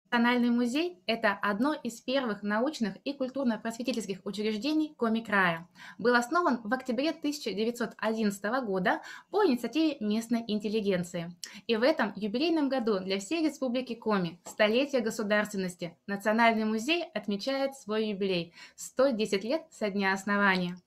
Национальный музей – это одно из первых научных и культурно-просветительских учреждений Коми-края. Был основан в октябре 1911 года по инициативе местной интеллигенции. И в этом юбилейном году для всей Республики Коми, столетия государственности, Национальный музей отмечает свой юбилей – 110 лет со дня основания.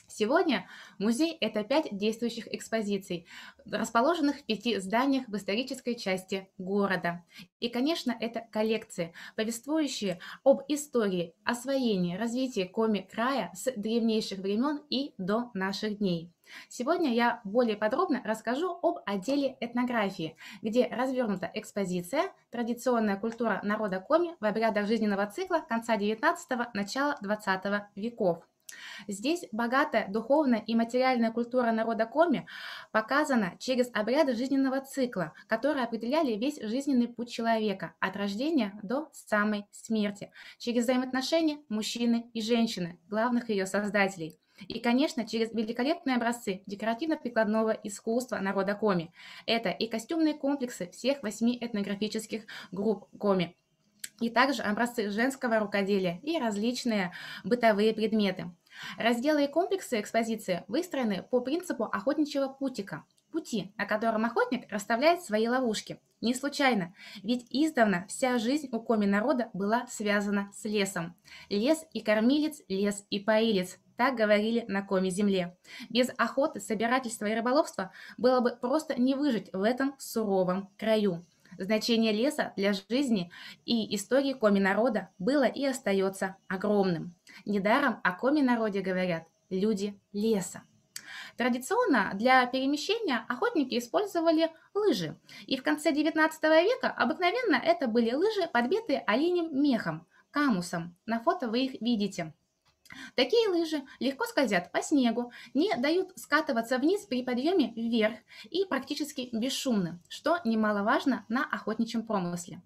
Сегодня музей – это 5 действующих экспозиций, расположенных в 5 зданиях в исторической части города. И, конечно, это коллекции, повествующие об истории, освоении, развитии Коми-края с древнейших времен и до наших дней. Сегодня я более подробно расскажу об отделе этнографии, где развернута экспозиция «Традиционная культура народа Коми в обрядах жизненного цикла конца XIX – начала XX веков». Здесь богатая духовная и материальная культура народа Коми показана через обряды жизненного цикла, которые определяли весь жизненный путь человека от рождения до самой смерти, через взаимоотношения мужчины и женщины, главных ее создателей. И, конечно, через великолепные образцы декоративно-прикладного искусства народа Коми. Это и костюмные комплексы всех 8 этнографических групп Коми, и также образцы женского рукоделия и различные бытовые предметы. Разделы и комплексы экспозиции выстроены по принципу охотничьего пути, на котором охотник расставляет свои ловушки. Не случайно, ведь издавна вся жизнь у коми-народа была связана с лесом. Лес и кормилец, лес и поилец. Так говорили на коми-земле. Без охоты, собирательства и рыболовства было бы просто не выжить в этом суровом краю. Значение леса для жизни и истории коми-народа было и остается огромным. Недаром о коми-народе говорят «люди леса». Традиционно для перемещения охотники использовали лыжи, и в конце XIX века обыкновенно это были лыжи, подбитые оленем мехом, камусом. На фото вы их видите. Такие лыжи легко скользят по снегу, не дают скатываться вниз при подъеме вверх и практически бесшумны, что немаловажно на охотничьем промысле.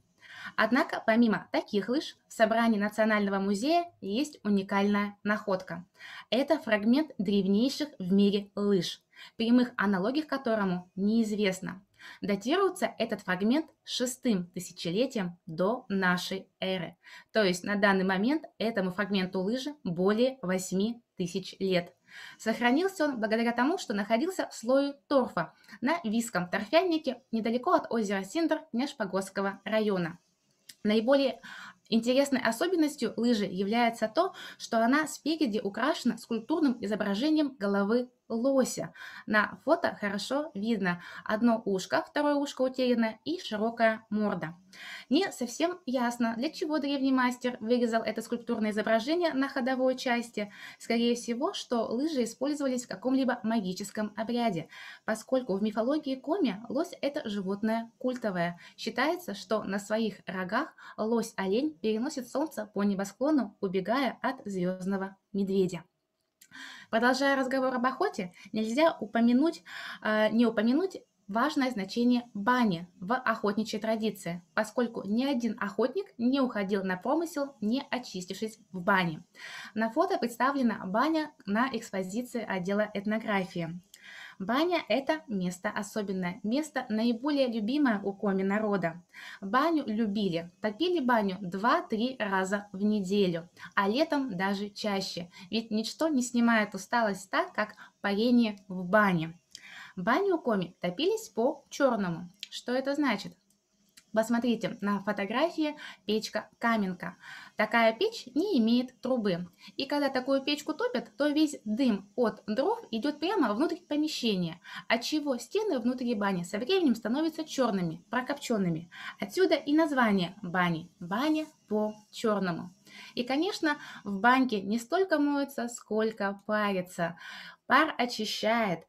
Однако, помимо таких лыж, в собрании Национального музея есть уникальная находка. Это фрагмент древнейших в мире лыж, прямых аналогий к которому неизвестно. Датируется этот фрагмент шестым тысячелетием до нашей эры. То есть на данный момент этому фрагменту лыжи более 8 тысяч лет. Сохранился он благодаря тому, что находился в слое торфа на Висском торфянике недалеко от озера Синдр Нежпогосского района. Наиболее интересной особенностью лыжи является то, что она спереди украшена скульптурным изображением головы лося. На фото хорошо видно одно ушко, второе ушко утеряно и широкая морда. Не совсем ясно, для чего древний мастер вырезал это скульптурное изображение на ходовой части. Скорее всего, что лыжи использовались в каком-либо магическом обряде, поскольку в мифологии Коми лось – это животное культовое. Считается, что на своих рогах лось-олень переносит солнце по небосклону, убегая от звездного медведя. Продолжая разговор об охоте, нельзя не упомянуть важное значение бани в охотничьей традиции, поскольку ни один охотник не уходил на промысел, не очистившись в бане. На фото представлена баня на экспозиции отдела этнографии. Баня – это место особенное, место наиболее любимое у коми-народа. Баню любили, топили баню 2-3 раза в неделю, а летом даже чаще, ведь ничто не снимает усталость так, как парение в бане. Бани у коми топились по-черному. Что это значит? Посмотрите, на фотографии печка-каменка. Такая печь не имеет трубы. И когда такую печку топят, то весь дым от дров идет прямо внутрь помещения, отчего стены внутри бани со временем становятся черными, прокопченными. Отсюда и название бани. Баня по-черному. И, конечно, в баньке не столько моются, сколько парятся. Пар очищает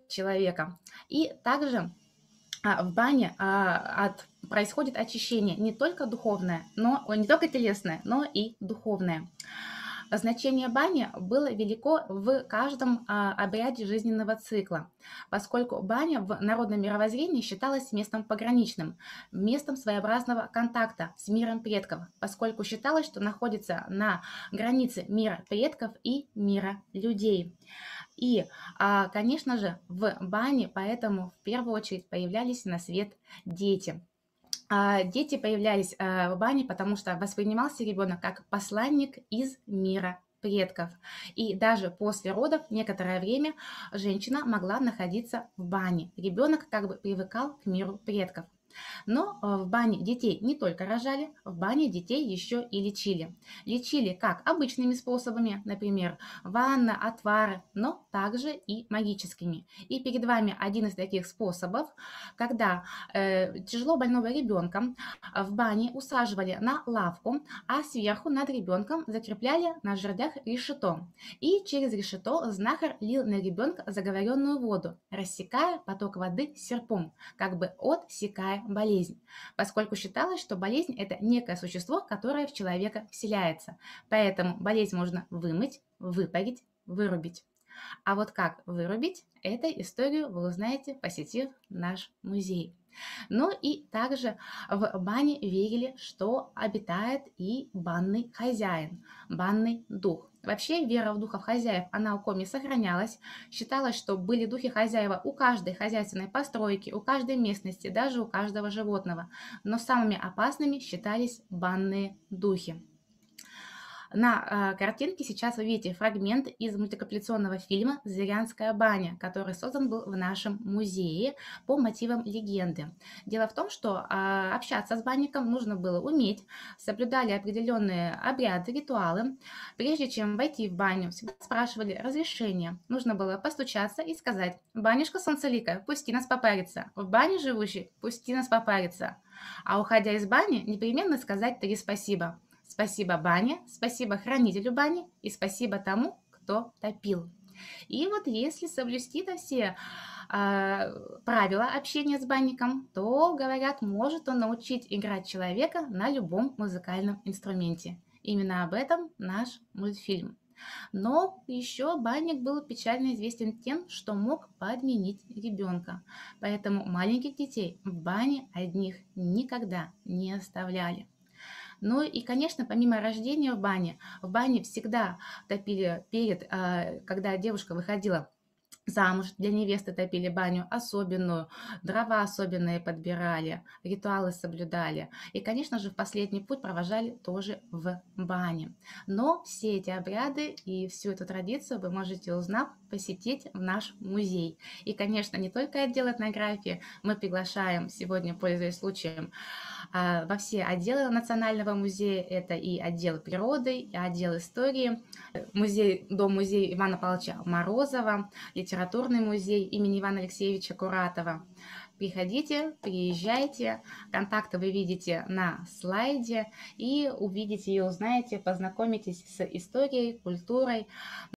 человека. И также в бане происходит очищение не только духовное, не только телесное, но и духовное. Значение бани было велико в каждом обряде жизненного цикла, поскольку баня в народном мировоззрении считалась местом пограничным, местом своеобразного контакта с миром предков, поскольку считалось, что находится на границе мира предков и мира людей. И, конечно же, в бане поэтому в первую очередь появлялись на свет дети. Дети появлялись в бане, потому что воспринимался ребенок как посланник из мира предков. И даже после родов некоторое время женщина могла находиться в бане. Ребенок как бы привыкал к миру предков. Но в бане детей не только рожали, в бане детей еще и лечили. Лечили как обычными способами, например, ванна, отвары, но также и магическими. И перед вами один из таких способов, когда тяжело больного ребенка в бане усаживали на лавку, а сверху над ребенком закрепляли на жердях решето. И через решето знахарь лил на ребенка заговоренную воду, рассекая поток воды серпом, как бы отсекая болезнь, поскольку считалось, что болезнь – это некое существо, которое в человека вселяется. Поэтому болезнь можно вымыть, выпарить, вырубить. А вот как вырубить, эту историю вы узнаете, посетив наш музей. Ну и также в бане верили, что обитает и банный хозяин, банный дух. Вообще вера в духов хозяев, она у Коми сохранялась. Считалось, что были духи хозяева у каждой хозяйственной постройки, у каждой местности, даже у каждого животного. Но самыми опасными считались банные духи. На картинке сейчас вы видите фрагмент из мультипликационного фильма «Зырянская баня», который создан был в нашем музее по мотивам легенды. Дело в том, что общаться с банником нужно было уметь, соблюдали определенные обряды, ритуалы. Прежде чем войти в баню, всегда спрашивали разрешение. Нужно было постучаться и сказать: «Банюшка Солнцеликая, пусти нас попариться. В бане живущий, пусти нас попариться». А уходя из бани, непременно сказать 3 спасибо. Спасибо бане, спасибо хранителю бани и спасибо тому, кто топил. И вот если соблюсти-то все правила общения с банником, то, говорят, может он научить играть человека на любом музыкальном инструменте. Именно об этом наш мультфильм. Но еще банник был печально известен тем, что мог подменить ребенка. Поэтому маленьких детей в бане одних никогда не оставляли. Ну и, конечно, помимо рождения в бане всегда топили когда девушка выходила замуж, для невесты топили баню особенную, дрова особенные подбирали, ритуалы соблюдали. И, конечно же, в последний путь провожали тоже в бане. Но все эти обряды и всю эту традицию вы можете, узнав, посетить в наш музей. И, конечно, не только отдел этнографии, мы приглашаем сегодня, пользуясь случаем, во все отделы Национального музея. Это и отдел природы, и отдел истории, дом-музей Ивана Павловича Морозова, литературный музей имени Ивана Алексеевича Куратова. Приходите, приезжайте, контакты вы видите на слайде, и увидите и узнаете, познакомитесь с историей, культурой